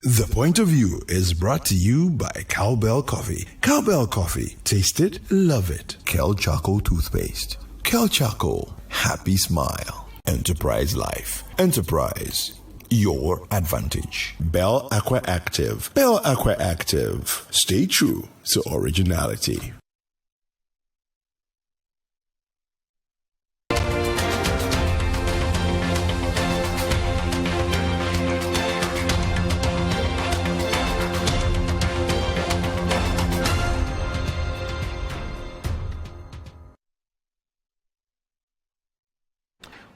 The Point of View is brought to you by Cowbell Coffee. Cowbell Coffee. Taste it, love it. Kel Charcoal Toothpaste. Kel Charcoal. Happy smile. Enterprise Life. Enterprise. Your advantage. Bell Aqua Active. Bell Aqua Active. Stay true to originality.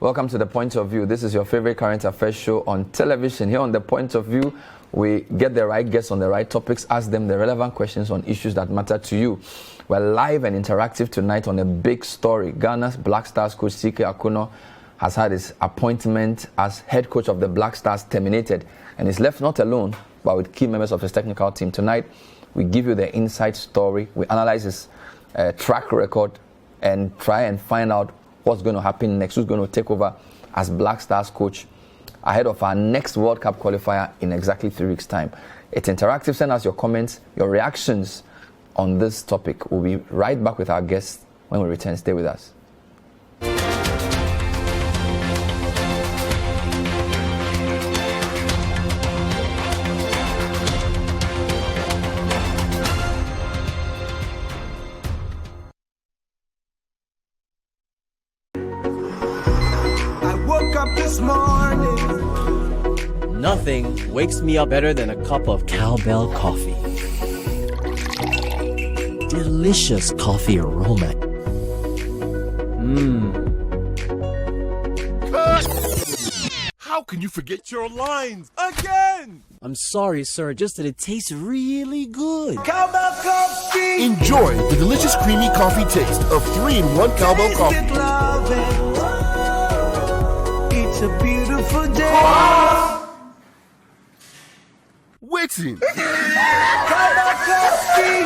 Welcome to The Point of View. This is your favorite current affairs show on television. Here on The Point of View, we get the right guests on the right topics, ask them the relevant questions on issues that matter to you. We're live and interactive tonight on a big story. Ghana's Black Stars coach CK Akonnor has had his appointment as head coach of the Black Stars terminated and is left not alone, but with key members of his technical team. Tonight, we give you the inside story. We analyze his track record and try and find out what's going to happen next, who's going to take over as Black Stars coach ahead of our next World Cup qualifier in exactly 3 weeks' time. It's interactive. Send us your comments, your reactions on this topic. We'll be right back with our guests when we return. Stay with us. Nothing wakes me up better than a cup of cowbell coffee. Delicious coffee aroma. How can you forget your lines again? I'm sorry, sir, just that it tastes really good. Cowbell Coffee! Enjoy the delicious creamy coffee taste of 3-in-1 Cowbell Coffee. It's a beautiful day. Waiting. Cowbell Coffee!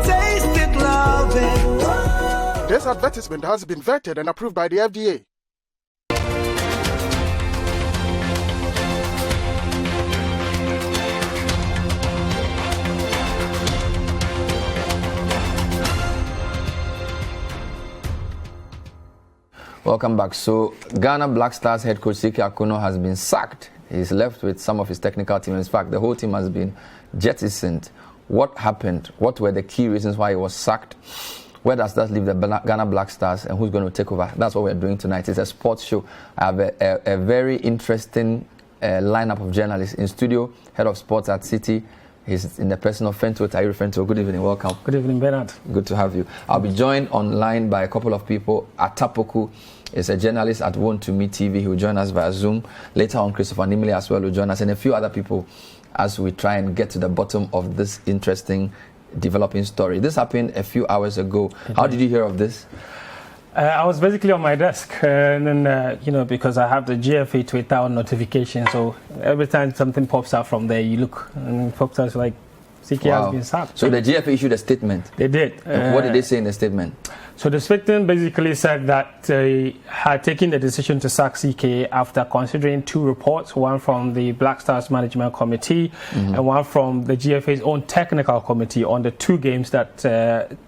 Taste it, love it. This advertisement has been vetted and approved by the FDA. Welcome back. So, Ghana Black Stars head coach CK Akonnor has been sacked. He's left with some of his technical team. In fact, the whole team has been jettisoned. What happened? What were the key reasons why he was sacked? Where does that leave the Ghana Black Stars, and who's going to take over? That's what we're doing tonight. It's a sports show. I have a very interesting lineup of journalists in studio. Head of sports at City. He's in the person of Fentuo, Tahiru. Fentuo, good evening, welcome. Good evening, Bernard. Good to have you. I'll be joined online by a couple of people. Atta Poku is a journalist at Want to Meet TV. He will join us via Zoom. Later on, Chris Nimley as well will join us, and a few other people as we try and get to the bottom of this interesting developing story. This happened a few hours ago. How did you hear of this? I was basically on my desk, and then, because I have the GFA Twitter notification, so every time something pops up from there, you look, and it pops up like, CK has been sacked. So the GFA issued a statement? They did. What did they say in the statement? So the statement basically said that they had taken the decision to sack CK after considering 2 reports, one from the Black Stars Management Committee and one from the GFA's own technical committee on the 2 games that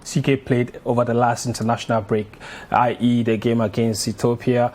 CK played over the last international break, i.e. the game against Ethiopia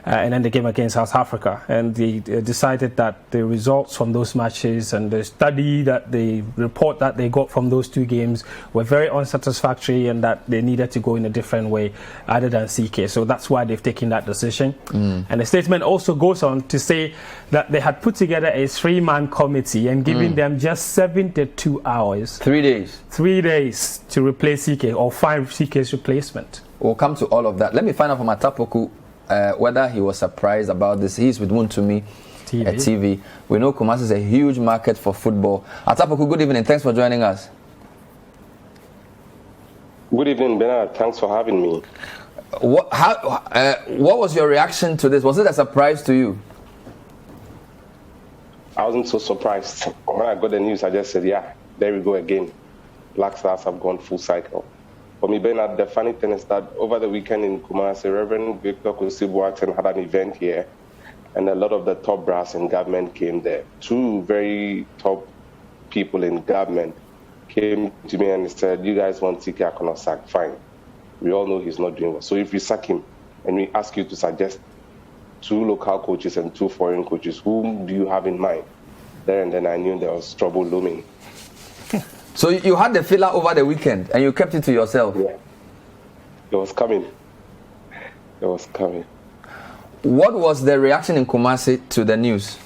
and then the game against South Africa. And they decided that the results from those matches and the study that the report that they got from those 2 games were very unsatisfactory, and that they needed to go in a different way other than CK. So that's why they've taken that decision. And the statement also goes on to say that they had put together a 3-man committee and given them just 72 hours. 3 days. 3 days to replace CK or find CK's replacement. We'll come to all of that. Let me find out from Atta Poku whether he was surprised about this. He's with Want to Me TV. We know Kumasi is a huge market for football. Atta Poku, good evening. Thanks for joining us. Good evening, Bernard. Thanks for having me. What was your reaction to this? Was it a surprise to you? I wasn't so surprised. When I got the news, I just said, yeah, there we go again. Black Stars have gone full cycle. For me, Bernard, the funny thing is that over the weekend in Kumasi, Reverend Victor Kusibuaten had an event here. and a lot of the top brass in government came there. Two very top people in government came to me and said, you guys want CK Akonnor sacked? Fine. We all know he's not doing well. So if we sack him and we ask you to suggest 2 local coaches and 2 foreign coaches, whom do you have in mind? There and then I knew there was trouble looming. So you had the filler over the weekend and you kept it to yourself? Yeah. It was coming. It was coming. What was the reaction in Kumasi to the news?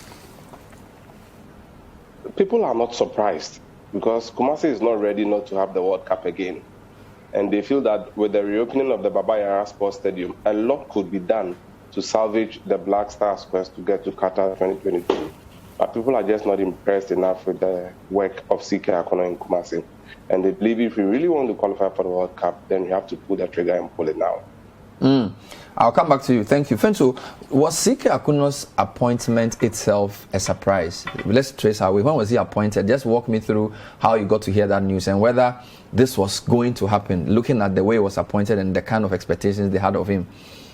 People are not surprised because Kumasi is not ready not to have the World Cup again. And they feel that with the reopening of the Baba Yara Sports Stadium, a lot could be done to salvage the Black Stars quest to get to Qatar 2022. But people are just not impressed enough with the work of CK Akonnor in Kumasi. And they believe if we really want to qualify for the World Cup, then we have to pull the trigger and pull it now. I'll come back to you. Thank you. Fentuo, was CK Akonnor's appointment itself a surprise? Let's trace our way. When was he appointed? Just walk me through how you got to hear that news and whether this was going to happen, looking at the way he was appointed and the kind of expectations they had of him.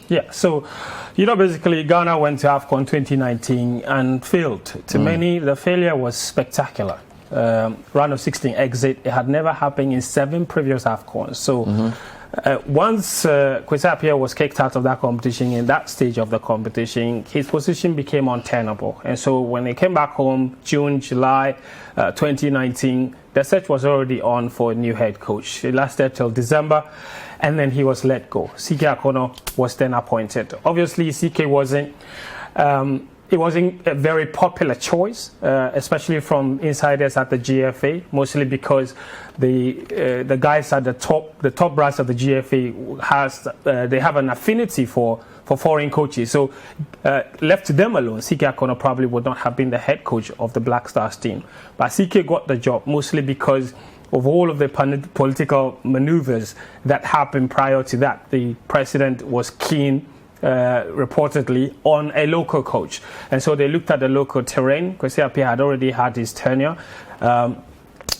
Yeah, so, basically Ghana went to AFCON 2019 and failed. To many, the failure was spectacular. Round of 16 exit, it had never happened in 7 previous AFCONs. So, once Kwesi Appiah was kicked out of that competition, in that stage of the competition, his position became untenable. And so when he came back home, June, July 2019, the search was already on for a new head coach. It lasted till December, and then he was let go. CK Akonnor was then appointed. Obviously, CK wasn't a very popular choice, especially from insiders at the GFA, mostly because the guys at the top brass of the GFA they have an affinity for foreign coaches. So left to them alone, CK Akonnor probably would not have been the head coach of the Black Stars team. But CK got the job mostly because of all of the political maneuvers that happened prior to that. The president was keen, reportedly, on a local coach. And so they looked at the local terrain. Kwesi Appiah had already had his tenure.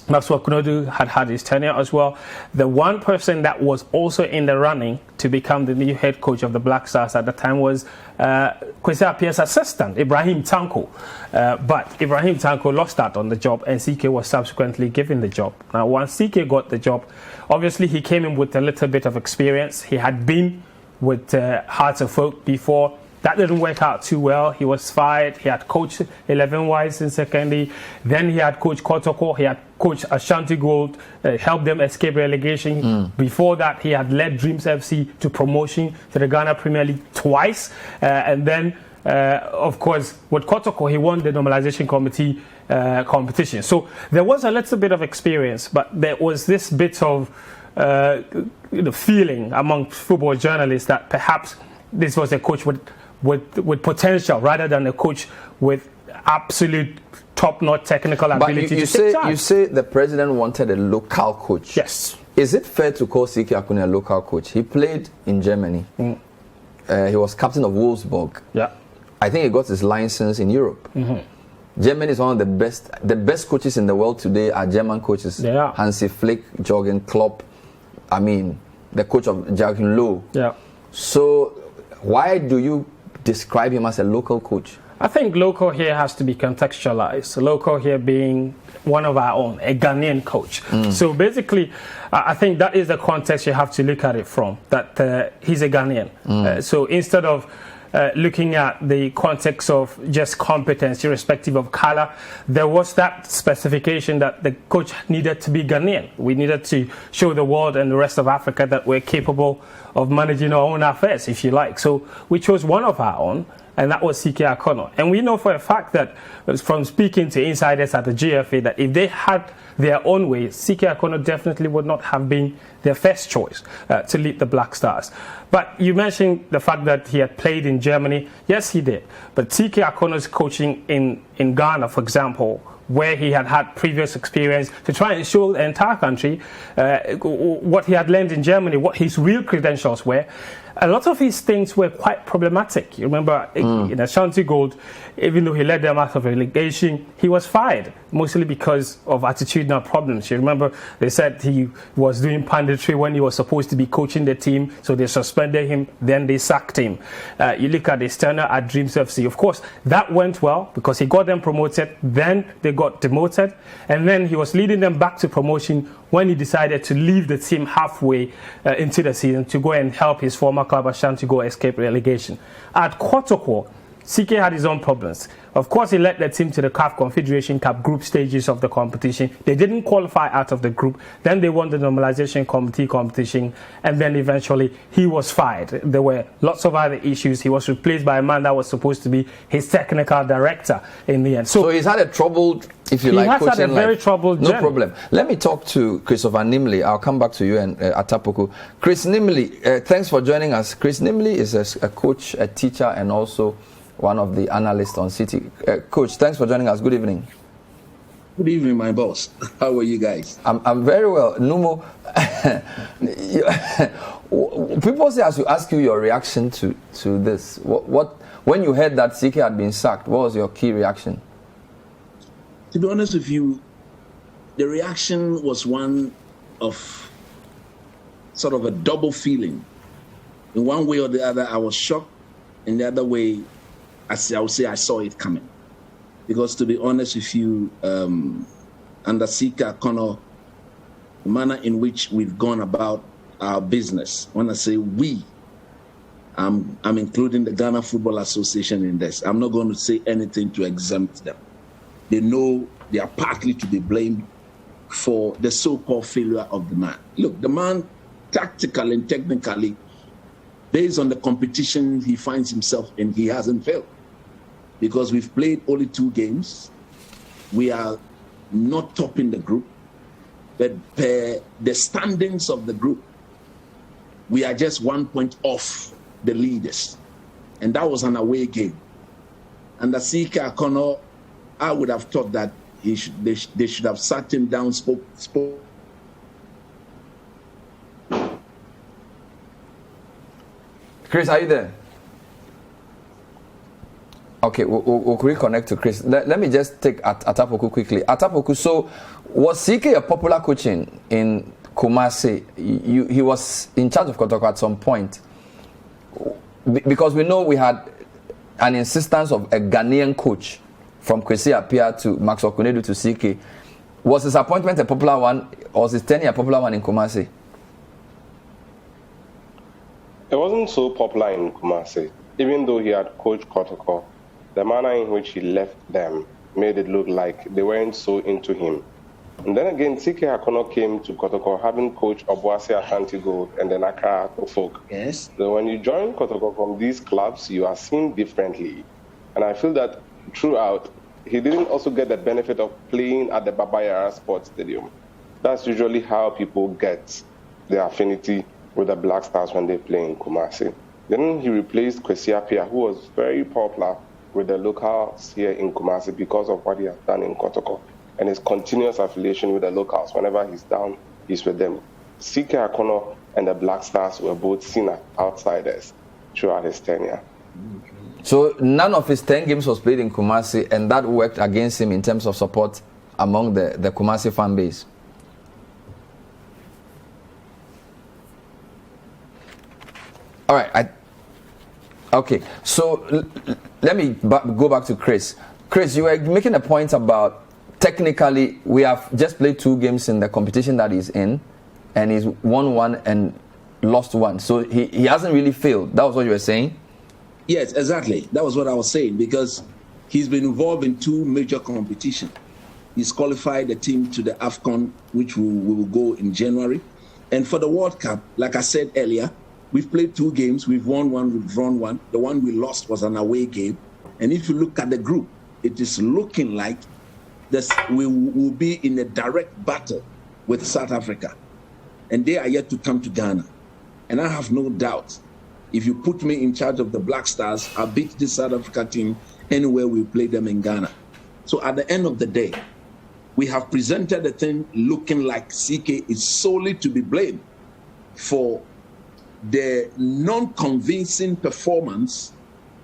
Maxwell Kunodu had his tenure as well. The one person that was also in the running to become the new head coach of the Black Stars at the time was Kwesi Appiah's assistant, Ibrahim Tanko. But Ibrahim Tanko lost out on the job and CK was subsequently given the job. Now, once CK got the job, obviously he came in with a little bit of experience. He had been with Hearts of Folk before. That didn't work out too well. He was fired. He had coached 11 Wise in secondary. Then he had coached Kotoko. He had coached Ashanti Gold, helped them escape relegation. Before that, he had led Dreams FC to promotion to the Ghana Premier League twice. And then, of course, with Kotoko, he won the normalization committee competition. So there was a little bit of experience, but there was this bit of feeling among football journalists that perhaps this was a coach with potential rather than a coach with absolute top-notch technical ability to take charge. You say the president wanted a local coach. Yes. Is it fair to call CK Akonnor a local coach? He played in Germany. He was captain of Wolfsburg. Yeah. I think he got his license in Europe. Germany is one of the best. The best coaches in the world today are German coaches. They are. Hansi Flick, Jürgen Klopp. I mean, the coach of Joachim Löw. Yeah. So why do you describe him as a local coach? I think local here has to be contextualized. Local here being one of our own, a Ghanaian coach. So basically, I think that is the context you have to look at it from, that he's a Ghanaian. So instead of looking at the context of just competence, irrespective of color, there was that specification that the coach needed to be Ghanaian. We needed to show the world and the rest of Africa that we're capable of managing our own affairs, if you like. So we chose one of our own, and that was CK Akonnor. And we know for a fact that from speaking to insiders at the GFA that if they had their own way, CK Akonnor definitely would not have been their first choice to lead the Black Stars. But you mentioned the fact that he had played in Germany. Yes, he did. But CK Akonnor's coaching in Ghana, for example, where he had previous experience, to try and show the entire country what he had learned in Germany, what his real credentials were. a lot of his things were quite problematic. You remember in Ashanti Gold, even though he led them out of relegation, he was fired, mostly because of attitudinal problems. You remember they said he was doing panditry when he was supposed to be coaching the team, so they suspended him, then they sacked him. You look at his tenure at Dreams FC, of course, that went well because he got them promoted, then they got demoted, and then he was leading them back to promotion when he decided to leave the team halfway into the season to go and help his former club Ashanti go escape relegation. At Kotoko, CK had his own problems. Of course, he led the team to the CAF Confederation Cup group stages of the competition. They didn't qualify out of the group. Then they won the normalization committee competition, and then eventually he was fired. There were lots of other issues. He was replaced by a man that was supposed to be his technical director in the end. So he's had a troubled, if you like, coaching life. He has had a very troubled journey. No problem. Let me talk to Christopher Nimley. I'll come back to you and Atta Poku. Chris Nimley, thanks for joining us. Chris Nimley is a coach, a teacher, and also one of the analysts on City. Coach, thanks for joining us. Good evening. Good evening, my boss. How are you guys? I'm very well. Numo, people say I should ask you your reaction to this. What when you heard that CK had been sacked, what was your key reaction? To be honest with you, the reaction was one of sort of a double feeling. In one way or the other, I was shocked. In the other way, I would say I saw it coming. Because to be honest with you, under Sika Akonnor, the manner in which we've gone about our business, when I say we, I'm including the Ghana Football Association in this. I'm not going to say anything to exempt them. They know they are partly to be blamed for the so-called failure of the man. Look, the man, tactically and technically, based on the competition he finds himself in, he hasn't failed. Because we've played only 2 games. We are not topping the group. But the standings of the group, we are just 1 point off the leaders. And that was an away game. Under Sika Akonnor, I would have thought that they should have sat him down, spoke. Chris, are you there? Okay, we'll reconnect to Chris. Let me just take Atta Poku quickly. Atta Poku, so was CK a popular coach in Kumasi? He was in charge of Kotoko at some point. Because we know we had an insistence of a Ghanaian coach from Kwesi Appiah to Max Okunedu to CK. Was his appointment a popular one, or was his tenure a popular one in Kumasi? It wasn't so popular in Kumasi. Even though he had coached Kotoko, the manner in which he left them made it look like they weren't so into him. And then again, CK Akonnor came to Kotoko having coached Obuasi Ashanti Gold and then Accra Folk. Yes. So when you join Kotoko from these clubs, you are seen differently. And I feel that throughout, he didn't also get the benefit of playing at the Baba Yara Sports Stadium. That's usually how people get their affinity with the Black Stars when they play in Kumasi. Then he replaced Kwesi Appiah, who was very popular with the locals here in Kumasi because of what he has done in Kotoko and his continuous affiliation with the locals. Whenever he's down, he's with them. CK Akonnor and the Black Stars were both seen as outsiders throughout his tenure. So none of his 10 games was played in Kumasi, and that worked against him in terms of support among the Kumasi fan base. All right. Okay. So let me go back to Chris. Chris, you were making a point about technically we have just played 2 games in the competition that he's in, and he's won 1 and lost 1. So he hasn't really failed. That was what you were saying? Yes, exactly. That was what I was saying, because he's been involved in 2 major competitions. He's qualified the team to the AFCON, which we will go in January. And for the World Cup, like I said earlier, we've played 2 games. We've won 1, we've drawn 1. The one we lost was an away game. And if you look at the group, it is looking like we will be in a direct battle with South Africa. And they are yet to come to Ghana. And I have no doubt, if you put me in charge of the Black Stars, I'll beat this South Africa team anywhere we play them in Ghana. So at the end of the day, we have presented the thing looking like CK is solely to be blamed for the non-convincing performance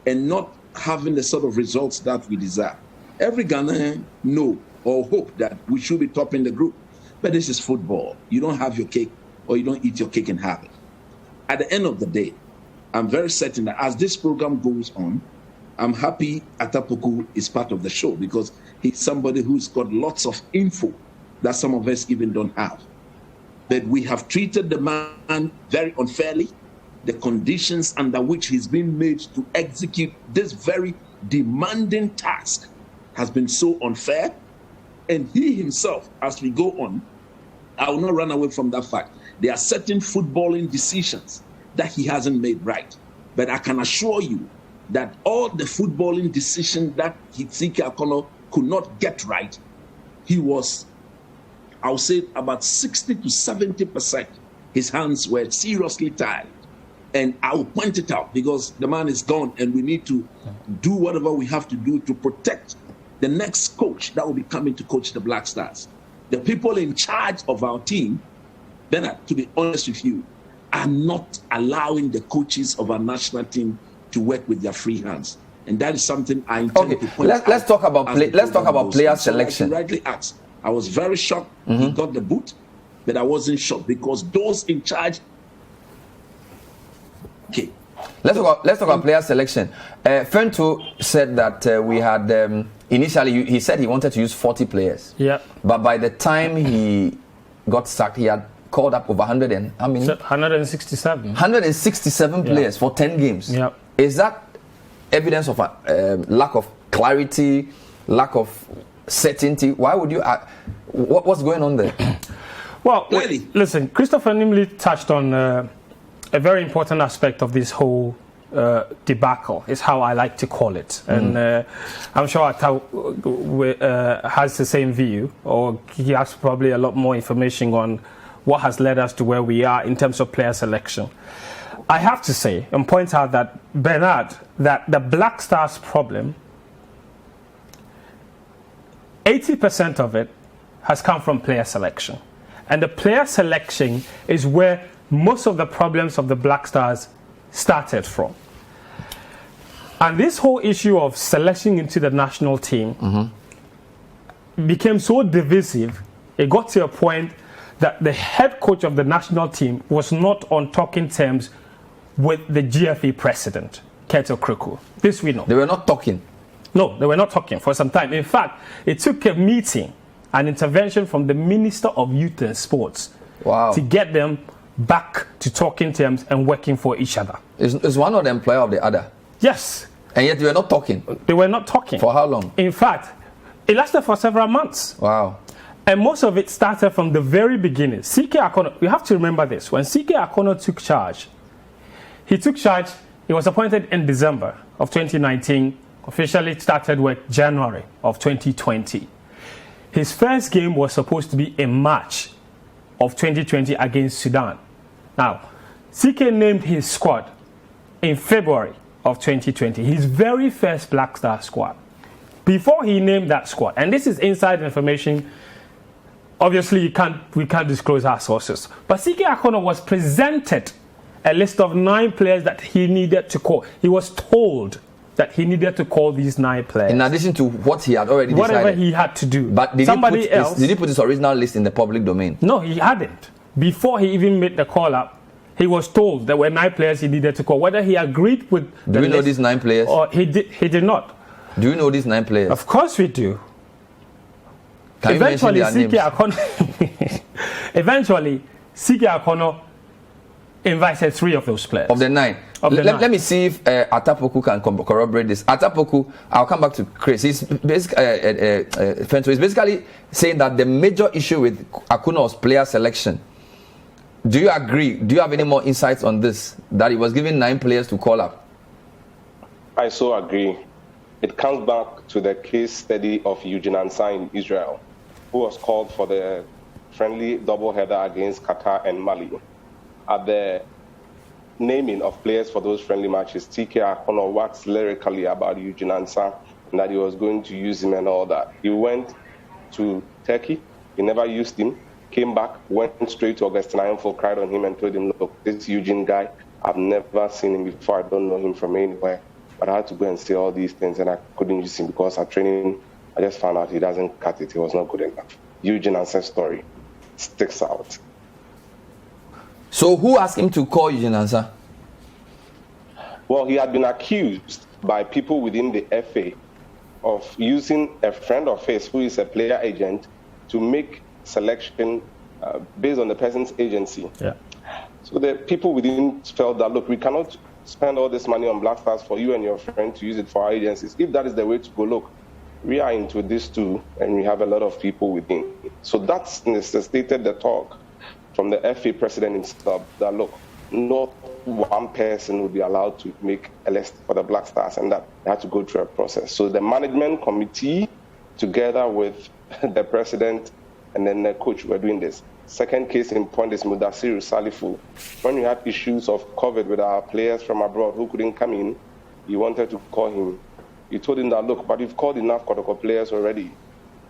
and not having the sort of results that we desire. Every Ghanaian know or hope that we should be topping the group. But this is football. You don't have your cake or you don't eat your cake and have it. At the end of the day, I'm very certain that as this program goes on, I'm happy Atta Poku is part of the show because he's somebody who's got lots of info that some of us even don't have. But we have treated the man very unfairly. The conditions under which he's been made to execute this very demanding task has been so unfair. And he himself, as we go on, I will not run away from that fact. There are certain footballing decisions that he hasn't made right. But I can assure you that all the footballing decisions that Tsike Akonnor could not get right, he was, I would say, about 60 to 70%. His hands were seriously tied. And I will point it out because the man is gone and we need to do whatever we have to do to protect the next coach that will be coming to coach the Black Stars. The people in charge of our team, Bernard, to be honest with you, are not allowing the coaches of our national team to work with their free hands. And that is something I intend to point out. Let's talk about player selection. So like you rightly asked, I was very shocked he got the boot, but I wasn't shocked because those in charge. Okay. Let's talk about player selection. Fentuo said that we had initially he said he wanted to use 40 players. Yeah. But by the time he got sacked, he had called up over 100 and how many? 167. 167 players for 10 games. Yeah. Is that evidence of a lack of clarity, lack of certainty? Why would you? What's going on there? Well, listen, Christopher Nimley touched on a very important aspect of this whole debacle, is how I like to call it. And I'm sure Atta has the same view, or he has probably a lot more information on what has led us to where we are in terms of player selection. I have to say and point out that, Bernard, that the Black Stars problem, 80% of it has come from player selection. And the player selection is where most of the problems of the Black Stars started from. And this whole issue of selection into the national team became so divisive, it got to a point that the head coach of the national team was not on talking terms with the GFA president, Keto Kriku. This we know. They were not talking. No, they were not talking for some time. In fact, it took a meeting, an intervention from the Minister of Youth and Sports to get them back to talking terms and working for each other. Is one of the employer of the other? Yes. And yet they were not talking? They were not talking. For how long? In fact, it lasted for several months. Wow. And most of it started from the very beginning. Tsike Akonnor, you have to remember this. When Tsike Akonnor took charge, he was appointed in December of 2019, officially started work January of 2020. His first game was supposed to be in March of 2020 against Sudan. Now, Tsike named his squad in February of 2020, his very first Black Star squad. Before he named that squad, and this is inside information, obviously we can't disclose our sources, but Tsike Akonnor was presented a list of 9 players that he needed to call. He was told that he needed to call these 9 players. In addition to what he had already decided. Whatever he had to do. But did he put his original list in the public domain? No, he hadn't. Before he even made the call up, he was told there were 9 players he needed to call. Whether he agreed with Do we know these 9 players? Or he did not. Do you know these 9 players? Of course we do. Can Eventually, you mention their names? Eventually, Tsike Akonnor invited 3 of those players. Of the 9. Let me see if Atta Poku can corroborate this. Atta Poku, I'll come back to Chris. He's Fentuo is basically saying that the major issue with Akonnor's player selection. Do you agree? Do you have any more insights on this? That he was given 9 players to call up? I so agree. It comes back to the case study of Eugene Ansah in Israel, who was called for the friendly doubleheader against Qatar and Mali. At the naming of players for those friendly matches, Tsike Akonnor waxed lyrically about Eugene Ansah and that he was going to use him and all that. He went to Turkey, he never used him, came back, went straight to Augustine Ayonfo, cried on him and told him, look, this Eugene guy, I've never seen him before. I don't know him from anywhere. But I had to go and say all these things, and I couldn't use him because at training, I just found out he doesn't cut it. He was not good enough. Eugene Ansa's story sticks out. So who asked him to call Eugene Ansa? Well, he had been accused by people within the FA of using a friend of his who is a player agent to make selection based on the person's agency. Yeah. So the people within felt that, look, we cannot spend all this money on Black Stars for you and your friend to use it for our agencies. If that is the way to go, look, we are into this too, and we have a lot of people within. So that's necessitated the talk from the FA president himself that, look, not one person would be allowed to make a list for the Black Stars, and that they had to go through a process. So the management committee, together with the president and then the coach, were doing this. Second case in point is Mudassiru Salifu. When we had issues of COVID with our players from abroad who couldn't come in, he wanted to call him. He told him that, look, but you've called enough Kotoko players already.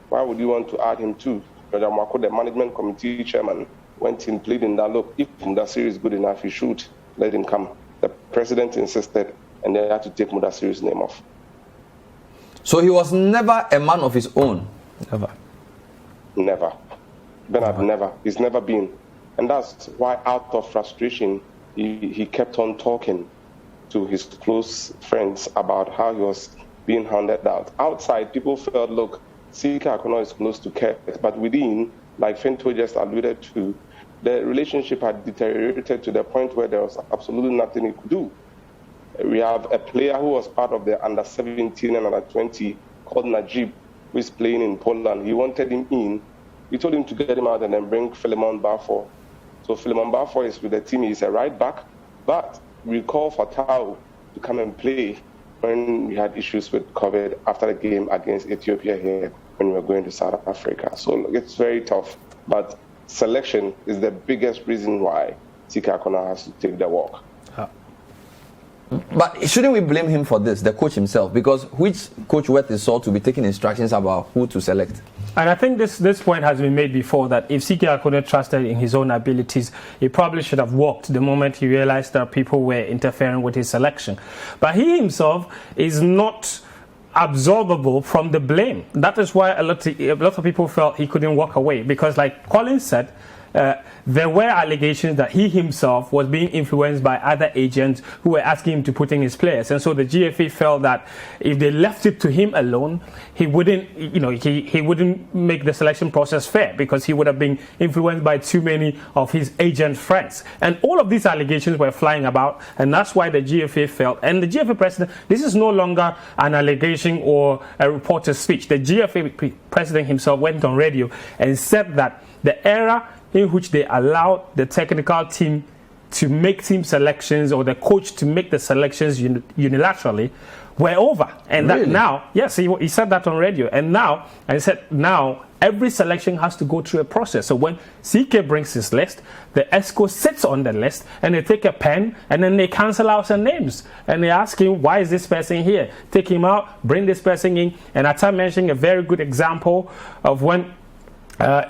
Why would you want to add him too? The management committee chairman, went in pleading that, look, if Mudassiru is good enough, you should let him come. The president insisted, and they had to take Mudassiru's name off. So he was never a man of his own? Never. Bernard, never. He's never been. And that's why, out of frustration, he kept on talking to his close friends about how he was being handed out. Outside, people felt, look, Sika Akonnor is close to Kurt, but within, like Fentuo just alluded to, the relationship had deteriorated to the point where there was absolutely nothing he could do. We have a player who was part of the under-17 and under-20 called Najib, who is playing in Poland. He wanted him in. He told him to get him out and then bring Philemon Barfor. So Philemon Barfor is with the team. He's a right back, but we call for Tau to come and play when we had issues with COVID after the game against Ethiopia here when we were going to South Africa. So it's very tough, but selection is the biggest reason why Sika Akonnor has to take the walk. But shouldn't we blame him for this, the coach himself? Because which coach worth his salt to be taking instructions about who to select? And I think this point has been made before, that if Sika Akonnor trusted in his own abilities, he probably should have walked the moment he realized that people were interfering with his selection. But he himself is not absorbable from the blame. That is why a lot of people felt he couldn't walk away, because like Colin said, there were allegations that he himself was being influenced by other agents who were asking him to put in his players, and so the GFA felt that if they left it to him alone, he wouldn't, he wouldn't make the selection process fair, because he would have been influenced by too many of his agent friends. And all of these allegations were flying about, and that's why the GFA felt, and the GFA president, this is no longer an allegation or a reporter's speech. The GFA president himself went on radio and said that the era in which they allowed the technical team to make team selections or the coach to make the selections unilaterally were over. And really? That now, yes, he said that on radio. And he said now every selection has to go through a process. So when CK brings his list, the ESCO sits on the list and they take a pen and then they cancel out some names. And they ask him, why is this person here? Take him out, bring this person in. And Atta mentioned a very good example of when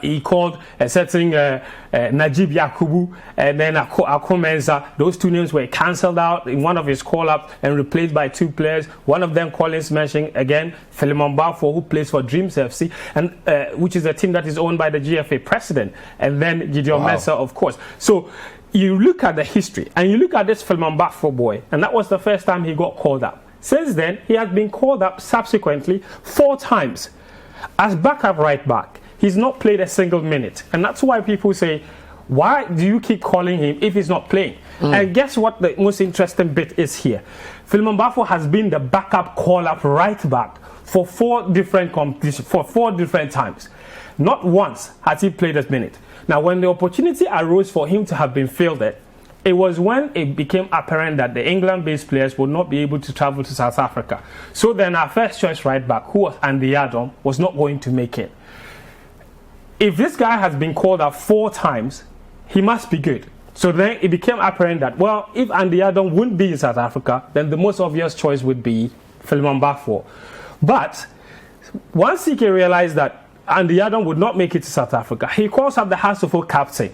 he called a certain Najib Yakubu and then Akomenza. Those two names were cancelled out in one of his call-ups and replaced by two players. One of them, Collins mentioned again, Philemon Barfor, who plays for Dreams FC, and which is a team that is owned by the GFA president. And then Gideon Mensah, of course. So you look at the history and you look at this Philemon Barfor boy, and that was the first time he got called up. Since then, he has been called up subsequently 4 times as backup right back. He's not played a single minute. And that's why people say, why do you keep calling him if he's not playing? And guess what the most interesting bit is here? Philemon Barfor has been the backup call-up right back for 4 different competitions, for 4 different times. Not once has he played a minute. Now, when the opportunity arose for him to have been fielded, it was when it became apparent that the England-based players would not be able to travel to South Africa. So then our first choice right back, who was Andy Adam, was not going to make it. If this guy has been called up 4 times, he must be good. So then it became apparent that, well, if Andy Adam wouldn't be in South Africa, then the most obvious choice would be Philemon Barfor. But once CK realized that Andy Adam would not make it to South Africa, he calls up the Hasslefield captain,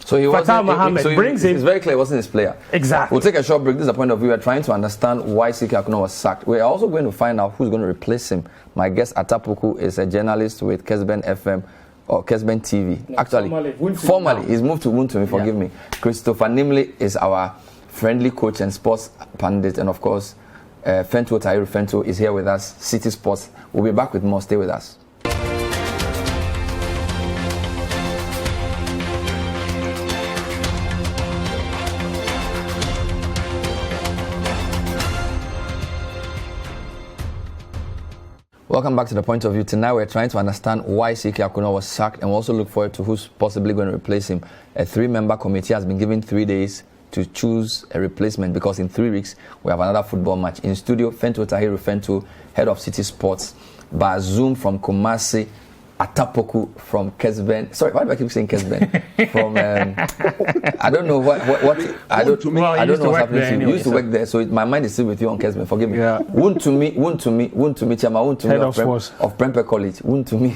So he Fatah Mohammed brings him. It's very clear it wasn't his player. Exactly. We'll take a short break. This is the point of view. We're trying to understand why CK Akonnor was sacked. We're also going to find out who's going to replace him. My guest, Atta Poku, is a journalist with Kesben FM or Kesben TV. No, Actually, formerly, he's moved to Wuntumi, forgive me. Christopher Nimley is our friendly coach and sports pundit. And of course, Fentuo, Tahiru Fentuo is here with us. City Sports. We'll be back with more. Stay with us. Welcome back to The Point of View. Tonight we're trying to understand why CK Akonnor was sacked, and we also look forward to who's possibly going to replace him. A 3-member committee has been given 3 days to choose a replacement because in 3 weeks we have another football match. In studio, Fentuo Tahiru Fentuo, head of City Sports, by Zoom from Kumasi, Atta Poku from Kesben. Sorry, why do I keep saying Kesben? From I don't know what I don't know what's happening to you. You used to work there, so my mind is still with you on Kesben. Forgive me. Yeah. Wuntumi, Chama, Head of Prempeh College. Wuntumi.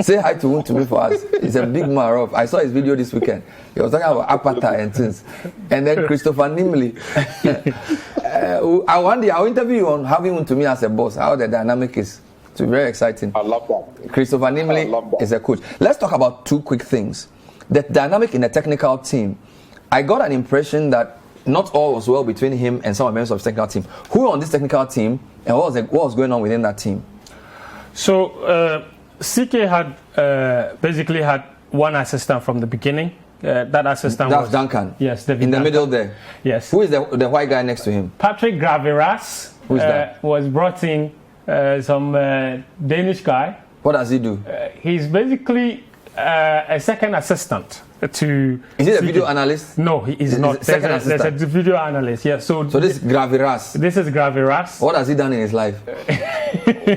Say hi to Wuntumi for us. He's a big man. I saw his video this weekend. He was talking about Atta and things. And then Christopher Nimley. I'll interview you on having Wuntumi as a boss, how the dynamic is. It's very exciting. I love that. Christopher Nimley is a coach. Let's talk about 2 quick things. The dynamic in the technical team. I got an impression that not all was well between him and some of the members of the technical team. Who were on this technical team, and what was going on within that team? So CK had basically had one assistant from the beginning. That assistant was Duncan. Yes, David in the Duncan. middle there. Yes. Who is the white guy next to him? Patrick Graveras. Who's that? Was brought in. Some Danish guy. What does he do? He's basically a second assistant to. Is he a video analyst? No, he is not. There's a video analyst. Yes. So this is Graveras. This is Graveras. What has he done in his life?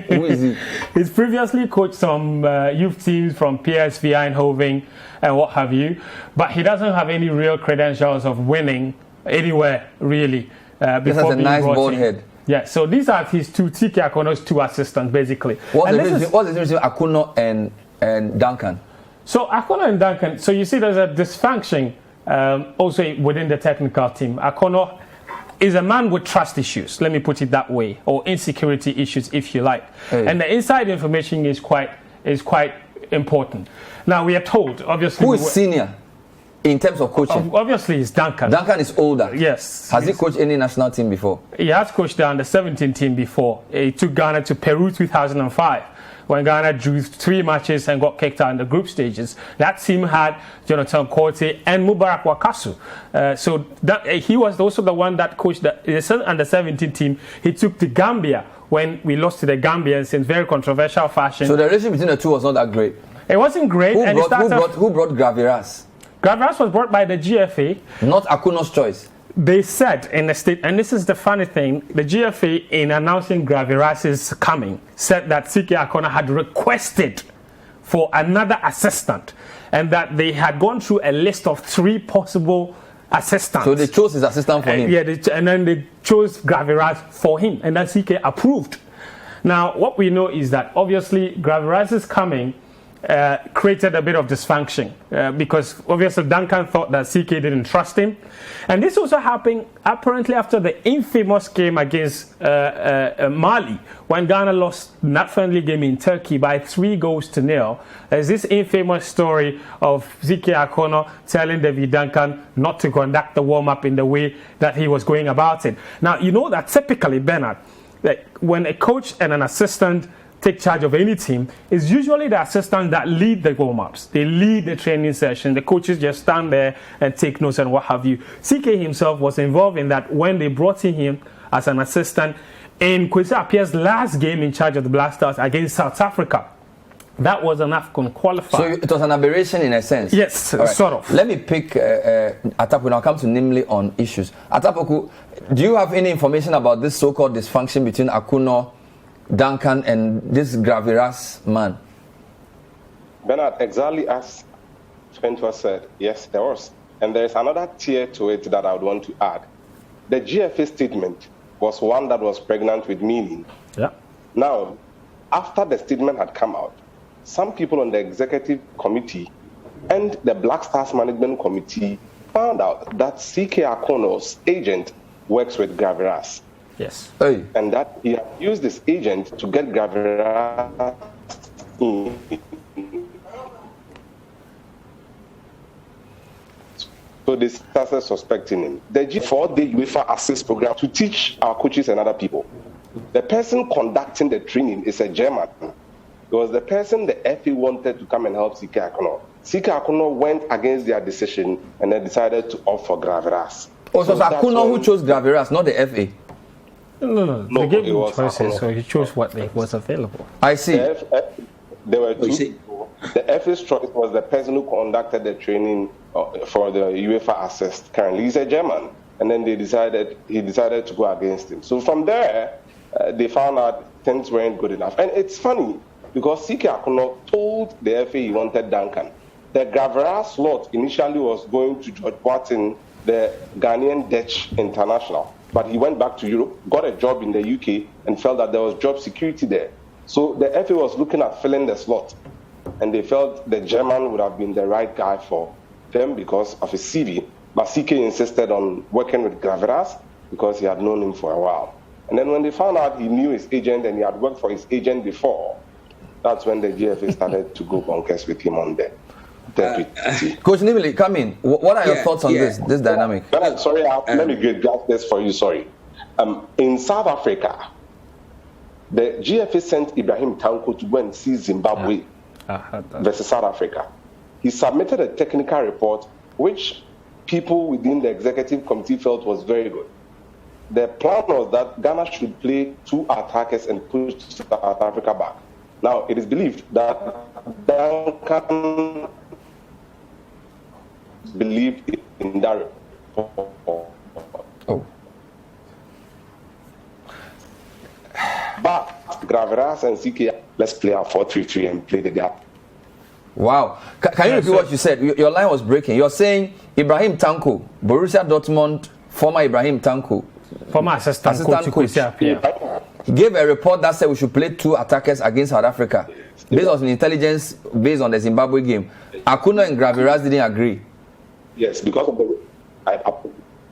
Who is he? He's previously coached some youth teams from PSV Eindhoven and what have you, but he doesn't have any real credentials of winning anywhere really. This has a nice bald head. Yeah, so these are his CK Akonnor's 2 assistants, basically. What's the difference between Akonnor and Duncan? So Akonnor and Duncan, so you see there's a dysfunction also within the technical team. Akonnor is a man with trust issues, let me put it that way, or insecurity issues, if you like. Hey. And the inside information is quite important. Now, we are told, obviously... Who is senior? In terms of coaching? Obviously, it's Duncan. Duncan is older. Yes. Has he coached any national team before? He has coached the under-17 team before. He took Ghana to Peru 2005 when Ghana drew 3 matches and got kicked out in the group stages. That team had Jonathan Korte and Mubarak Wakasu. So he was also the one that coached the under-17 team. He took to Gambia when we lost to the Gambians in very controversial fashion. So the relationship between the two was not that great? It wasn't great. Who brought Graveras? Graveras was brought by the GFA. Not Akonnor's choice. They said in the state, and this is the funny thing, the GFA, in announcing Graveras' coming, said that CK Akonnor had requested for another assistant and that they had gone through a list of 3 possible assistants. So they chose his assistant for him? Yeah, and then they chose Graveras for him, and then CK approved. Now, what we know is that obviously Graveras' coming created a bit of dysfunction because obviously Duncan thought that CK didn't trust him, and this also happened apparently after the infamous game against Mali when Ghana lost that friendly game in Turkey by 3-0. There's this infamous story of CK Akonnor telling David Duncan not to conduct the warm-up in the way that he was going about it. Now, you know that typically, Bernard, that when a coach and an assistant take charge of any team, it's usually the assistants that lead the warm-ups. They lead the training session. The coaches just stand there and take notes and what have you. CK himself was involved in that when they brought in him as an assistant in Kwesi Appiah's last game in charge of the Black Stars against South Africa. That was an AFCON qualifier. So it was an aberration in a sense? Yes, right. Sort of. Let me pick Atta Poku. I'll come to Nimley on issues. Atta Poku, do you have any information about this so-called dysfunction between Akonnor, Duncan and this Graveras man? Bernard, exactly as Fentuo said, yes, there was. And there's another tier to it that I would want to add. The GFA statement was one that was pregnant with meaning. Yeah. Now, after the statement had come out, some people on the executive committee And the Black Stars Management Committee found out that CK Akonnor's agent works with Graveras. Yes. Hey. And that he had used this agent to get Graveras in. So they started suspecting him. The G4-day UEFA Assist program to teach our coaches and other people. The person conducting the training is a German. It was the person the FA wanted to come and help CK Akonnor. CK Akonnor went against their decision and they decided to opt for Graveras. Oh, so Akonnor who chose Graveras, not the FA? No. They gave him choices, so he chose what was available. I see. There were two. The FA's choice was the person who conducted the training for the UEFA Assist. Currently, he's a German, and then he decided to go against him. So from there, they found out things weren't good enough. And it's funny because CK Akonnor told the FA he wanted Duncan. The Graveras slot initially was going to George Boateng, the Ghanaian Dutch international, but he went back to Europe, got a job in the UK, and felt that there was job security there. So the FA was looking at filling the slot, and they felt the German would have been the right guy for them because of his CV. But CK insisted on working with Graveras because he had known him for a while. And then when they found out he knew his agent and he had worked for his agent before, that's when the GFA started to go bonkers with him on the deputy. Coach Nimley, come in. What are your thoughts on this dynamic? Sorry, let me get this for you, sorry. In South Africa, the GFA sent Ibrahim Tanko to go and see Zimbabwe versus South Africa. He submitted a technical report which people within the executive committee felt was very good. The plan was that Ghana should play 2 attackers and push South Africa back. Now, it is believed that Duncan believed in that report. Oh. But Graveras and CK, let's play our 4-3-3 and play the gap. Wow. Can you repeat what you said? Your line was breaking. You're saying Ibrahim Tanko, Borussia Dortmund, former Ibrahim Tanko, former assistant coach. He gave a report that said we should play 2 attackers against South Africa based on intelligence, based on the Zimbabwe game. Akonnor and Graveras didn't agree. Yes, because of the...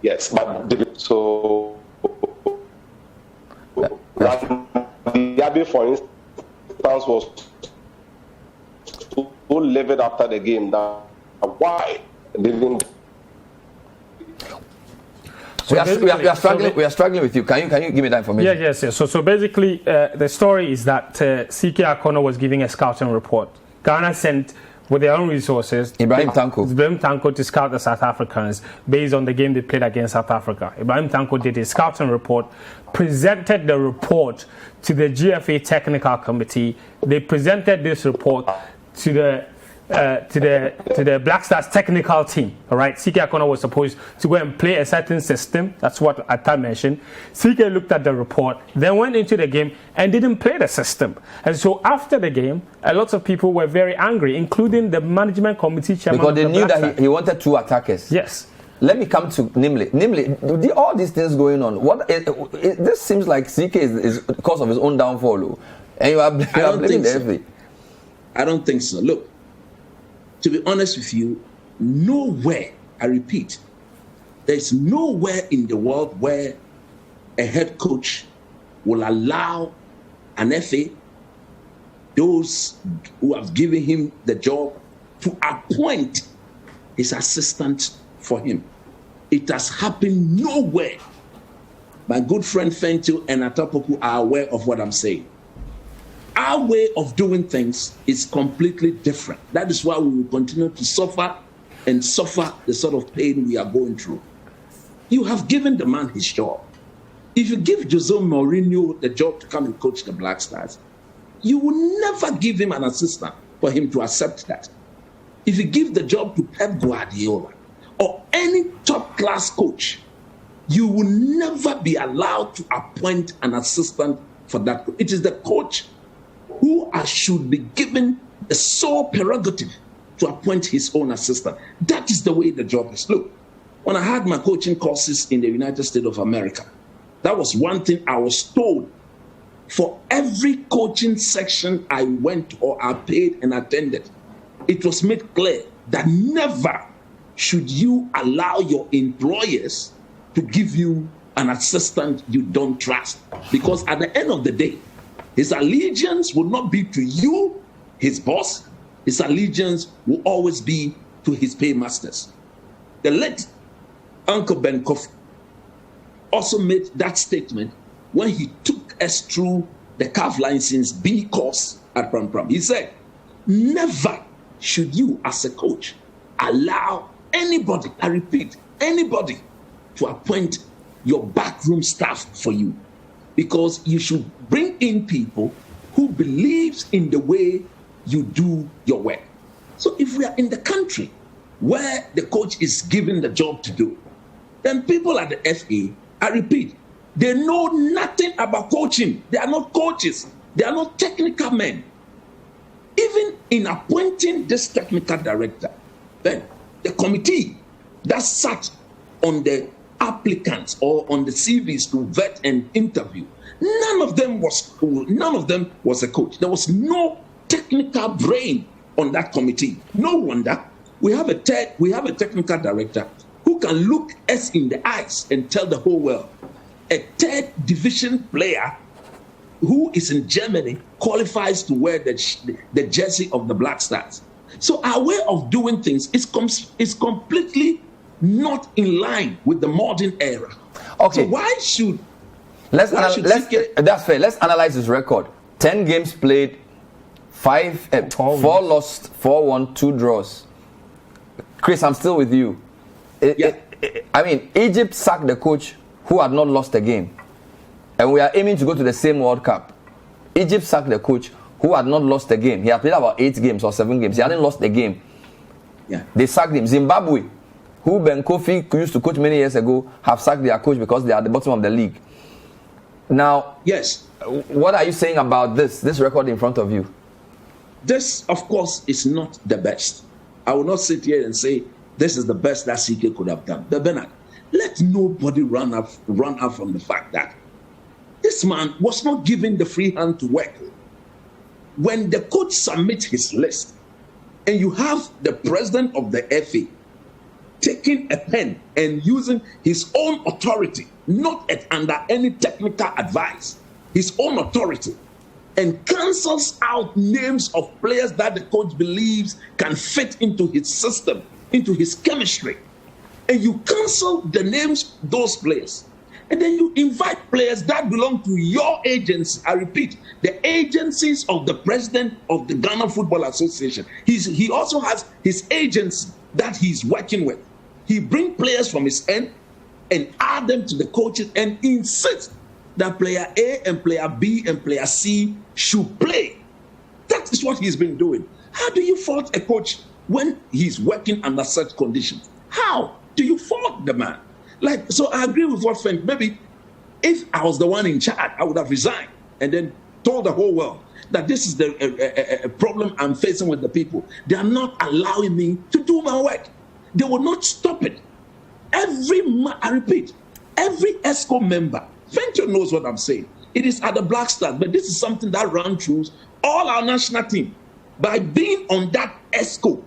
yes, but so... Yabe, for instance, was so livid after the game that why didn't... We are struggling with you. Can you give me that information? Yes. So basically, the story is that CK Akonnor was giving a scouting report. Ghana sent, with their own resources, Ibrahim Tanko to scout the South Africans based on the game they played against South Africa. Ibrahim Tanko did a scouting report, presented the report to the GFA technical committee. They presented this report to the Black Stars technical team. All right, CK Akonnor was supposed to go and play a certain system. That's what Atta mentioned. CK looked at the report, then went into the game and didn't play the system. And so after the game, a lot of people were very angry, including the management committee chairman. Because they knew that he wanted 2 attackers. Yes. Let me come to Nimley. Nimley, all these things going on. This seems like CK is because of his own downfall, and you are blaming the FA. I don't think so. Look, to be honest with you, nowhere, I repeat, there's nowhere in the world where a head coach will allow an FA, those who have given him the job, to appoint his assistant for him. It has happened nowhere. My good friend Fentuo and Atta Poku are aware of what I'm saying. Our way of doing things is completely different. That is why we will continue to suffer the sort of pain we are going through. You have given the man his job. If you give Jose Mourinho the job to come and coach the Black Stars, you will never give him an assistant for him to accept that. If you give the job to Pep Guardiola or any top-class coach, you will never be allowed to appoint an assistant for that. It is the coach who should be given the sole prerogative to appoint his own assistant. That is the way the job is. Look, when I had my coaching courses in the United States of America, that was one thing I was told. For every coaching section I went or I paid and attended, it was made clear that never should you allow your employers to give you an assistant you don't trust. Because at the end of the day, his allegiance will not be to you, his boss. His allegiance will always be to his paymasters. The late Uncle Ben Kofi also made that statement when he took us through the CAF license B course at Pram Pram. He said, never should you as a coach allow anybody, I repeat, anybody to appoint your backroom staff for you, because you should bring in people who believes in the way you do your work. So if we are in the country where the coach is given the job to do, then people at the FA, I repeat, they know nothing about coaching. They are not coaches. They are not technical men. Even in appointing this technical director, then the committee that sat on the applicants or on the CVs to vet and interview, none of them was a coach. There was no technical brain on that committee. No wonder we have a technical director who can look us in the eyes and tell the whole world a third division player who is in Germany qualifies to wear the jersey of the Black Stars. So our way of doing things is completely not in line with the modern era. Okay. So why should that's fair. Let's analyze his record. 10 games played, 4 lost, 4 won, 2 draws. Chris, I'm still with you. I mean, Egypt sacked the coach who had not lost a game. And we are aiming to go to the same World Cup. Egypt sacked the coach who had not lost a game. He had played about 8 games or 7 games. He hadn't lost a game. Yeah. They sacked him. Zimbabwe, who Ben Kofi used to coach many years ago, have sacked their coach because they are at the bottom of the league. Now, yes, what are you saying about this record in front of you? This, of course, is not the best. I will not sit here and say this is the best that CK could have done. But Bernard, let nobody run out from the fact that this man was not given the free hand to work. When the coach submits his list, and you have the president of the FA taking a pen and using his own authority, not under any technical advice, his own authority, and cancels out names of players that the coach believes can fit into his system, into his chemistry, and you cancel the names of those players, and then you invite players that belong to your agency. I repeat, the agencies of the president of the Ghana Football Association. He also has his agency that he's working with. He brings players from his end and add them to the coaches and insist that player A and player B and player C should play. That is what he's been doing. How do you fault a coach when he's working under such conditions? How do you fault the man? So I agree with what Fentuo. Maybe if I was the one in charge, I would have resigned and then told the whole world that this is the problem I'm facing with the people. They are not allowing me to do my work. They will not stop it. I repeat, every ESCO member, Fentuo knows what I'm saying. It is at the Black Stars, but this is something that runs through all our national team. By being on that ESCO,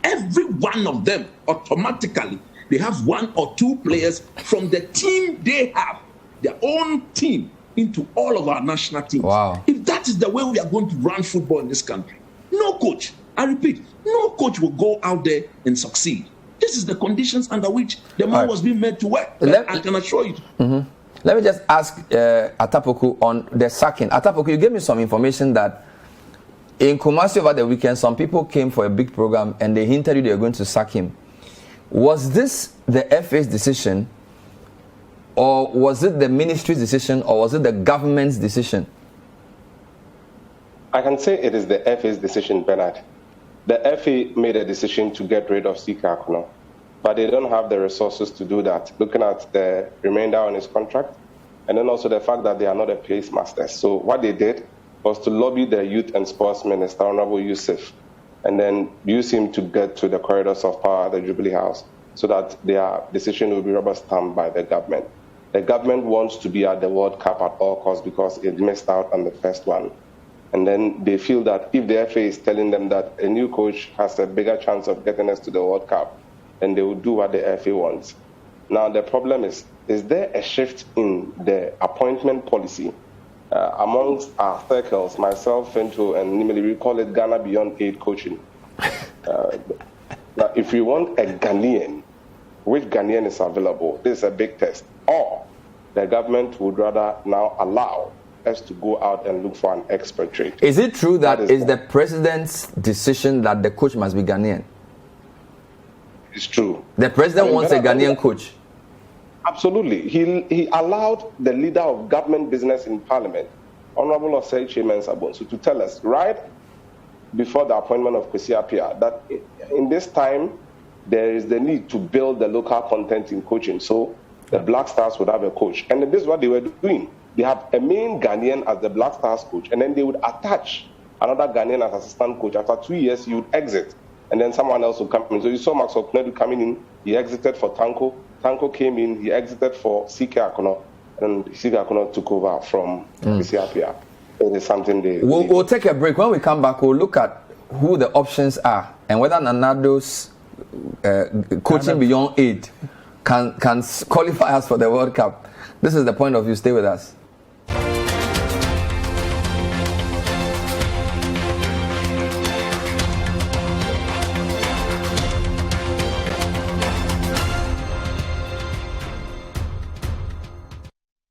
every one of them automatically, they have 1 or 2 players from the team they have, their own team, into all of our national teams. Wow. If that is the way we are going to run football in this country, no coach, I repeat, no coach will go out there and succeed. This is the conditions under which the man was being made to work. I can assure you. Mm-hmm. Let me just ask Atta Poku on the sacking. Atta Poku, you gave me some information that in Kumasi over the weekend, some people came for a big program and they hinted you they were going to sack him. Was this the FA's decision, or was it the ministry's decision, or was it the government's decision? I can say it is the FA's decision, Bernard. The FA made a decision to get rid of CK Akonnor, but they don't have the resources to do that, looking at the remainder on his contract, and then also the fact that they are not a place master. So what they did was to lobby the Youth and Sports Minister, Honorable Yusuf, and then use him to get to the corridors of power at the Jubilee House so that their decision will be rubber stamped by the government. The government wants to be at the World Cup at all costs because it missed out on the first one. And then they feel that if the FA is telling them that a new coach has a bigger chance of getting us to the World Cup, then they will do what the FA wants. Now, the problem is there a shift in the appointment policy? Amongst our circles, myself, Fentuo, and Nimley, we call it Ghana Beyond 8 coaching. Now, if we want a Ghanaian, which Ghanaian is available? This is a big test. Or the government would rather now allow us to go out and look for an expatriate. Is it true that it's the president's decision that the coach must be Ghanaian? It's true. The president wants a Ghanaian coach. Absolutely. He allowed the leader of government business in Parliament, Honorable Osei Mensah-Bonsu, to tell us right before the appointment of Kwesi Appiah that in this time there is the need to build the local content in coaching. So the Black Stars would have a coach. And this is what they were doing. They have a main Ghanaian as the Black Stars coach, and then they would attach another Ghanaian as assistant coach. After 2 years, he would exit, and then someone else would come in. So you saw Max Akonnor coming in. He exited for Tanko. Tanko came in. He exited for CK Akonnor, and CK Akonnor took over from Kwesi Appiah. It is something We'll take a break. When we come back, we'll look at who the options are and whether Nanado's coaching beyond 8 can qualify us for the World Cup. This is the point of view. Stay with us.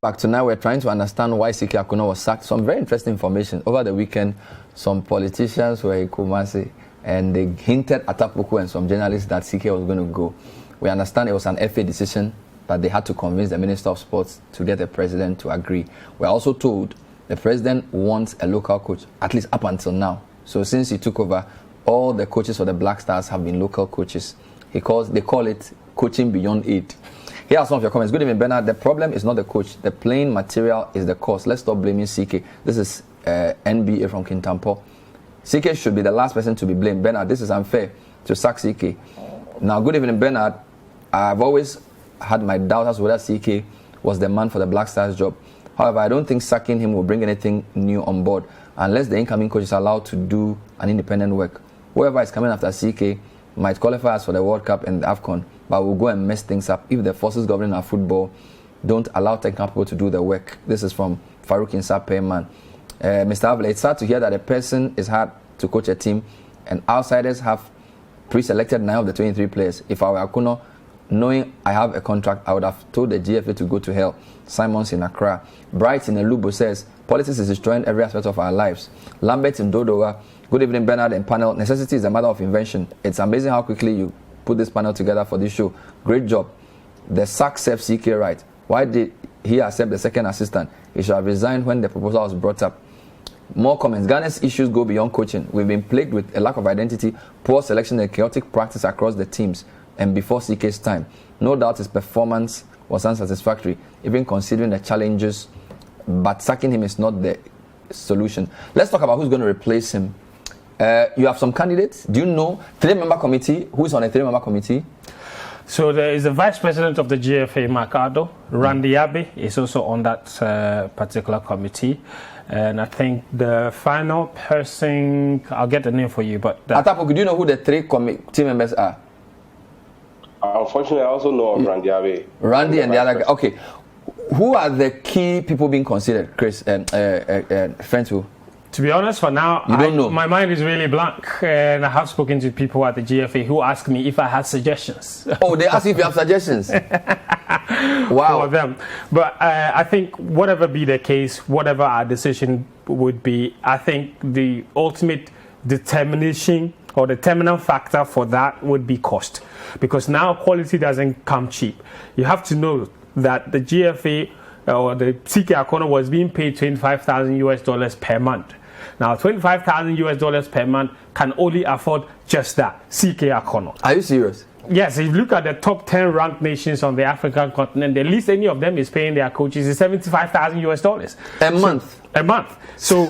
Back to now, we're trying to understand why CK Akonnor was sacked. Some very interesting information. Over the weekend, some politicians were in Kumasi and they hinted at Poku and some journalists that CK was going to go. We understand it was an FA decision, but they had to convince the Minister of Sports to get the president to agree. We're also told the president wants a local coach, at least up until now. So since he took over, all the coaches for the Black Stars have been local coaches. They call it coaching beyond 8. Here are some of your comments. Good evening, Bernard. The problem is not the coach. The playing material is the cause. Let's stop blaming CK. This is NBA from Kintampo. CK should be the last person to be blamed. Bernard, this is unfair to sack CK. Now, good evening, Bernard. I've always had my doubts as to whether CK was the man for the Black Stars job. However, I don't think sacking him will bring anything new on board unless the incoming coach is allowed to do an independent work. Whoever is coming after CK might qualify us for the World Cup and the AFCON, but will go and mess things up if the forces governing our football don't allow technical people to do the work. This is from Farouk Insape, man. Mr. Avila, it's sad to hear that a person is hard to coach a team and outsiders have pre-selected 9 of the 23 players. If I were Akonnor, knowing I have a contract, I would have told the GFA to go to hell. Simons in Accra. Bright in Elubo says, politics is destroying every aspect of our lives. Lambert in Dodowa. Good evening, Bernard and panel. Necessity is a matter of invention. It's amazing how quickly you put this panel together for this show. Great job. The sack serves CK right. Why did he accept the second assistant? He should have resigned when the proposal was brought up. More comments. Ghana's issues go beyond coaching. We've been plagued with a lack of identity, poor selection and chaotic practice across the teams and before CK's time. No doubt his performance was unsatisfactory, even considering the challenges, but sacking him is not the solution. Let's talk about who's going to replace him. You have some candidates. Do you know 3-member committee? Who is on a 3-member committee? So there is the vice president of the GFA, Marcado. Randy Abbey is also on that particular committee. And I think the final person, I'll get the name for you. But Atta, do you know who the 3 committee members are? Unfortunately, I also know of Randy Abbey. Randy and the other guy. Okay. Who are the key people being considered, Chris and Fentuo? To be honest, for now, you don't know. My mind is really blank, and I have spoken to people at the GFA who ask me if I have suggestions. Oh, they ask if you have suggestions? Wow. For them. But I think whatever be the case, whatever our decision would be, I think the ultimate determination or the determinant factor for that would be cost. Because now quality doesn't come cheap. You have to know that the GFA or the CK Akonnor was being paid $25,000 per month. Now, $25,000 per month can only afford just that, CK Akonnor. Are you serious? Yes, if you look at the top 10 ranked nations on the African continent, the least any of them is paying their coaches is $75,000 a month. A month. So,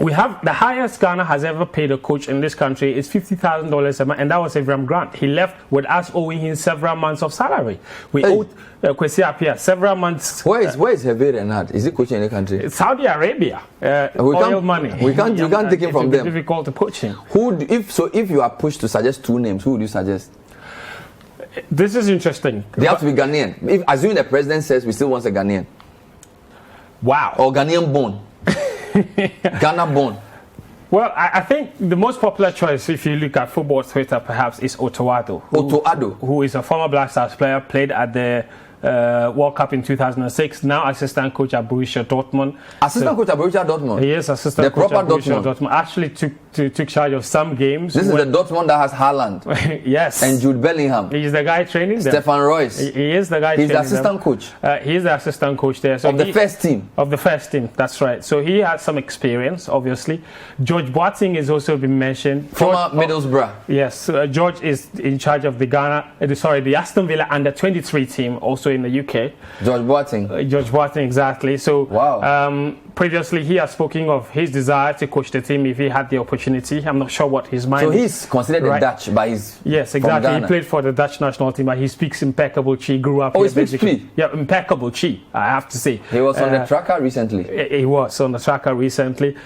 We have the highest Ghana has ever paid a coach in this country is $50,000 a month, and that was Avram Grant. He left with us owing him several months of salary. We owed Kwesi Appiah several months. Where is Hervé Renard? Is he coaching in the country? Saudi Arabia. Oil money. We can't take him from them. It's difficult to poach him. If you are pushed to suggest two names, who would you suggest? This is interesting. They have to be Ghanaian. Assuming the president says we still want a Ghanaian. Wow. Or Ghanaian born. Ghana born. Well, I think the most popular choice, if you look at football Twitter, perhaps, is Otto Addo. Who is a former Black Stars player, played at the World Cup in 2006, now assistant coach at Borussia Dortmund. Coach at Borussia Dortmund? He is assistant coach at Borussia Dortmund. Actually took charge of some games. This is the Dortmund that has Haaland. Yes. And Jude Bellingham. He's the guy training them. Stefan Royce. He is the guy training them. He's the assistant coach. He is the assistant coach there. So of the first team? Of the first team, that's right. So he has some experience, obviously. George Boateng has also been mentioned. Former Middlesbrough. Yes. George is in charge of the Aston Villa under-23 team, also in the UK. George Boateng. George Boateng, exactly. So, wow. Previously, he has spoken of his desire to coach the team if he had the opportunity. I'm not sure what his mind is. So he's considered a Dutch by his... Yes, exactly. He played for the Dutch national team, but he speaks impeccable Chi, grew up here. He speaks Chi? Yeah, impeccable Chi, I have to say. He was on the tracker recently. He was on the tracker recently.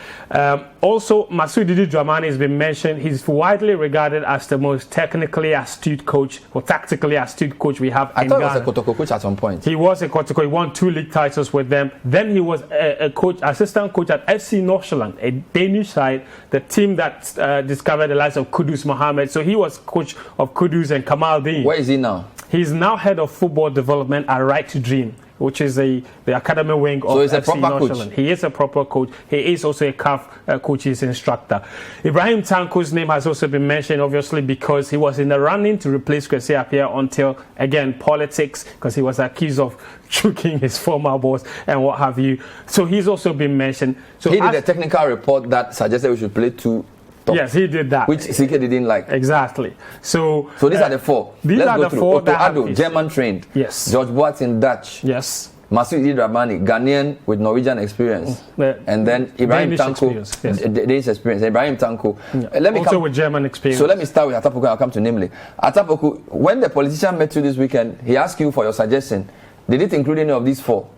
Also, Masudi Dramani has been mentioned. He's widely regarded as the most technically astute coach, or tactically astute coach we have in Ghana. I thought he was a Kotoko coach at some point. He was a Kotoko. He won 2 league titles with them. Then he was a coach, assistant coach at FC Nordsjælland, a Danish side, the team that discovered the likes of Kudus Mohammed. So he was coach of Kudus and Kamal Dean. Where is he now? He's now head of football development at Right to Dream, which is the academy wing of he's FC a proper Nordsjælland. He is a proper coach. He is also a CAF coach's instructor. Ibrahim Tanko's name has also been mentioned, obviously, because he was in the running to replace Kwesi Appiah until, again, politics, because he was accused of choking his former boss and what have you. So he's also been mentioned. So he did a technical report that suggested we should play 2. Yes, he did that. Which CK didn't like. Exactly. So these are the 4. These Let's are go the 4 that Addo, German trained. Yes. George Boateng, Dutch. Yes. Masudi Dramani, Ghanaian with Norwegian experience. And then Ibrahim Tanko, Danish experience. Ibrahim Tanko. Yeah. Also with German experience. So let me start with Atta Poku. I'll come to Nimley. Atta Poku, when the politician met you this weekend, he asked you for your suggestion. Did it include any of these 4?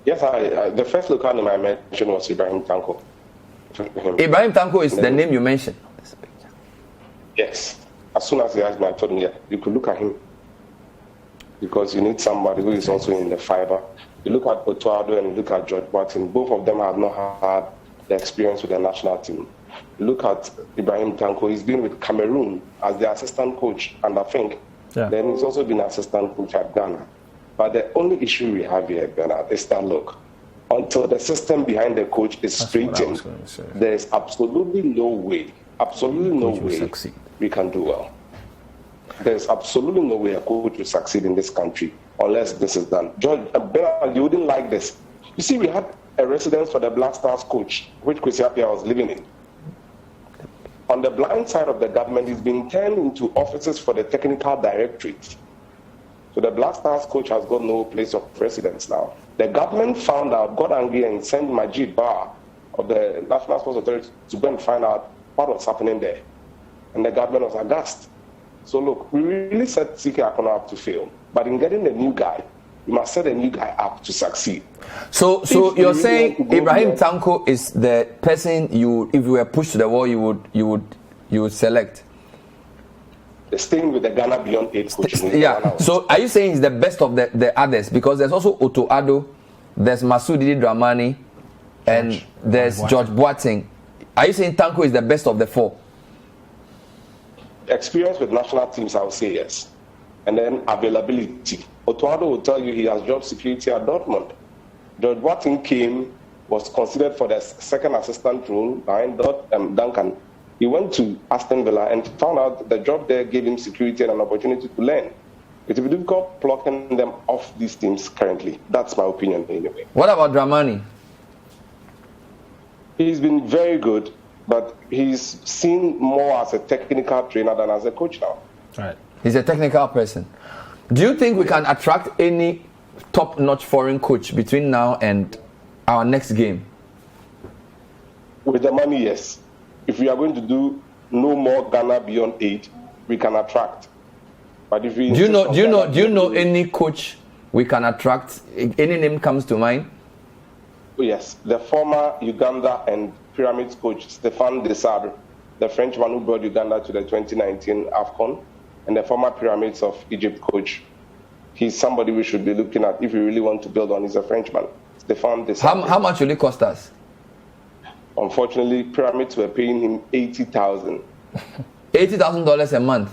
Yes, the first local name I mentioned was Ibrahim Tanko. Ibrahim Tanko is the name you mentioned. Yes. As soon as he asked me, I told him, yeah, you could look at him. Because you need somebody who is also in the fiber. You look at Otto Addo and you look at George Boateng. Both of them have not had the experience with the national team. You look at Ibrahim Tanko, he's been with Cameroon as the assistant coach, and I think then he's also been assistant coach at Ghana. But the only issue we have here, Bernard, is that look, until the system behind the coach is straightened, there is absolutely no way we can do well. There's absolutely no way a coach will succeed in this country unless this is done. George, Bernard, you wouldn't like this. You see, we had a residence for the Black Stars coach, which Kwesi Appiah was living in. On the blind side of the government, he's been turned into offices for the technical directorate. So the Black Stars coach has got no place of residence now. The government found out, got angry, and sent Majid Bar of the National Sports Authority to go and find out what was happening there. And the government was aghast. So look, we really set CK Akonnor up to fail. But in getting a new guy, you must set a new guy up to succeed. So you're saying Ibrahim Tanko is the person if you were pushed to the wall, you would select? Staying with the Ghana Beyond 8 coach. Yeah. So are you saying he's the best of the others? Because there's also Otto Addo, there's Masudi Dramani, and there's George Boateng. Are you saying Tanko is the best of the 4? Experience with national teams, I would say yes. And then availability. Otto Addo will tell you he has job security at Dortmund. George Boateng was considered for the second assistant role behind Duncan. He went to Aston Villa and found out the job there gave him security and an opportunity to learn. It will be difficult plucking them off these teams currently. That's my opinion anyway. What about Dramani? He's been very good, but he's seen more as a technical trainer than as a coach now. Right. He's a technical person. Do you think we can attract any top-notch foreign coach between now and our next game? With the money, yes. If we are going to do no more Ghana beyond 8, we can attract. But if we do you know any coach we can attract? Any name comes to mind? Yes, the former Uganda and Pyramids coach Stéphane Desabre, the Frenchman who brought Uganda to the 2019 AFCON, and the former Pyramids of Egypt coach. He's somebody we should be looking at if we really want to build on. He's a Frenchman, Stéphane Desabre. How much will it cost us? Unfortunately, Pyramids were paying him $80,000. $80,000 a month.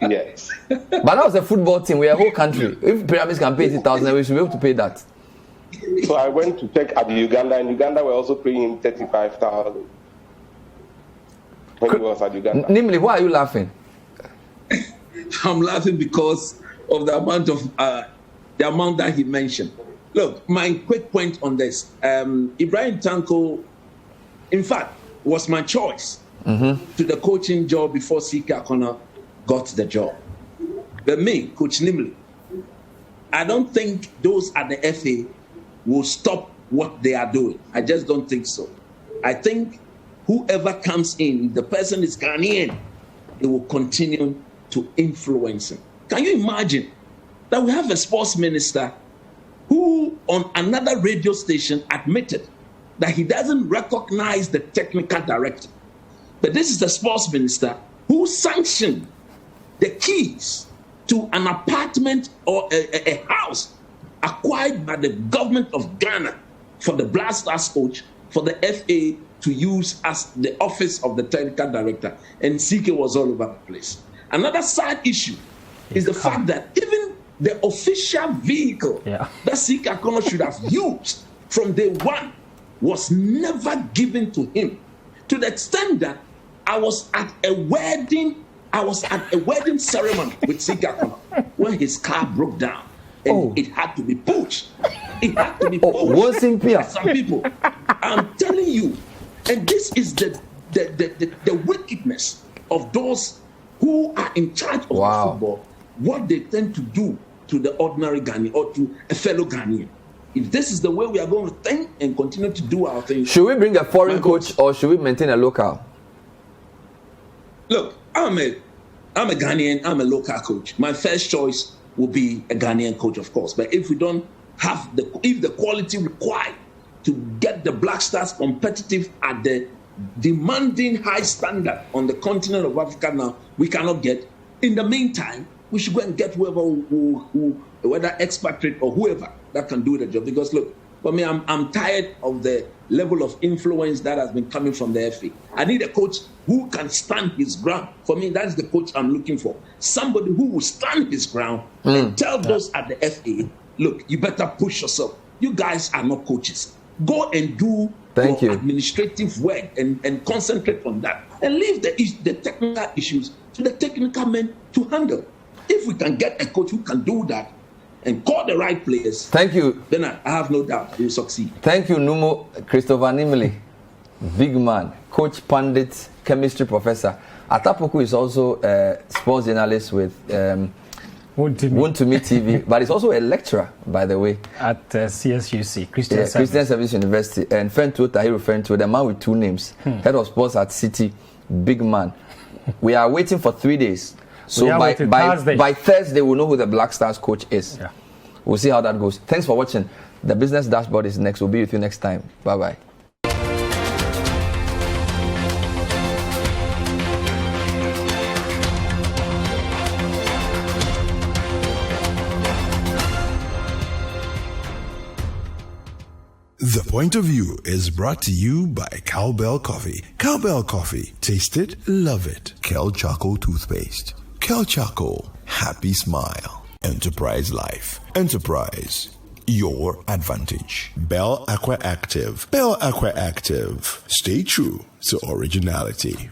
Yes. But that was a football team. We're a whole country. If Pyramids can pay $80,000, we should be able to pay that. So I went to check at Uganda, and Uganda were also paying him $35,000 when he was at Uganda. Nimley, why are you laughing? I'm laughing because of the amount that he mentioned. Look, my quick point on this: Ibrahim Tanko, in fact, was my choice to the coaching job before C.K. Akonnor got the job. But me, Coach Nimley, I don't think those at the FA will stop what they are doing. I just don't think so. I think whoever comes in, if the person is Ghanaian, it will continue to influence him. Can you imagine that we have a sports minister who on another radio station admitted that he doesn't recognize the technical director? But this is the sports minister who sanctioned the keys to an apartment or a house acquired by the government of Ghana for the Black Stars coach, for the FA to use as the office of the technical director. And CK was all over the place. Another side issue is the fact that even the official vehicle that CK Akonnor should have used from day one was never given to him, to the extent that I was at a wedding ceremony with CK Akonnor when his car broke down and it had to be pushed. It had to be pushed by some people. I'm telling you, and this is the wickedness of those who are in charge of football, what they tend to do to the ordinary Ghanaian or to a fellow Ghanaian. If this is the way we are going to think and continue to do our thing, should we bring a foreign coach or should we maintain a local? Look, I'm a Ghanaian, I'm a local coach. My first choice will be a Ghanaian coach, of course. But if we don't have if the quality required to get the Black Stars competitive at the demanding high standard on the continent of Africa now, we cannot get. In the meantime, we should go and get whoever, whether expatriate or whoever that can do the job. Because look, for me, I'm tired of the level of influence that has been coming from the FA. I need a coach who can stand his ground. For me, that's the coach I'm looking for. Somebody who will stand his ground and tell those at the FA, look, you better push yourself. You guys are not coaches. Go and do your administrative work and concentrate on that. And leave the technical issues to the technical men to handle. If we can get a coach who can do that and call the right players, thank you. Then I have no doubt we will succeed. Thank you, Numo Christopher Nimley, big man, coach, pundit, chemistry professor. Atta Poku is also a sports journalist with Want to Meet TV, but he's also a lecturer, by the way, at CSUC, Christian Service University, and Fentuo, Tahiru, the man with two names, head of sports at City, big man. We are waiting for 3 days. So by Thursday, we'll know who the Black Stars coach is. Yeah. We'll see how that goes. Thanks for watching. The Business Dashboard is next. We'll be with you next time. Bye-bye. The Point of View is brought to you by Cowbell Coffee. Cowbell Coffee. Taste it, love it. Kel Charcoal Toothpaste. Kel Charcoal. Happy smile. Enterprise Life. Enterprise. Your advantage. Bell Aqua Active. Bell Aqua Active. Stay true to originality.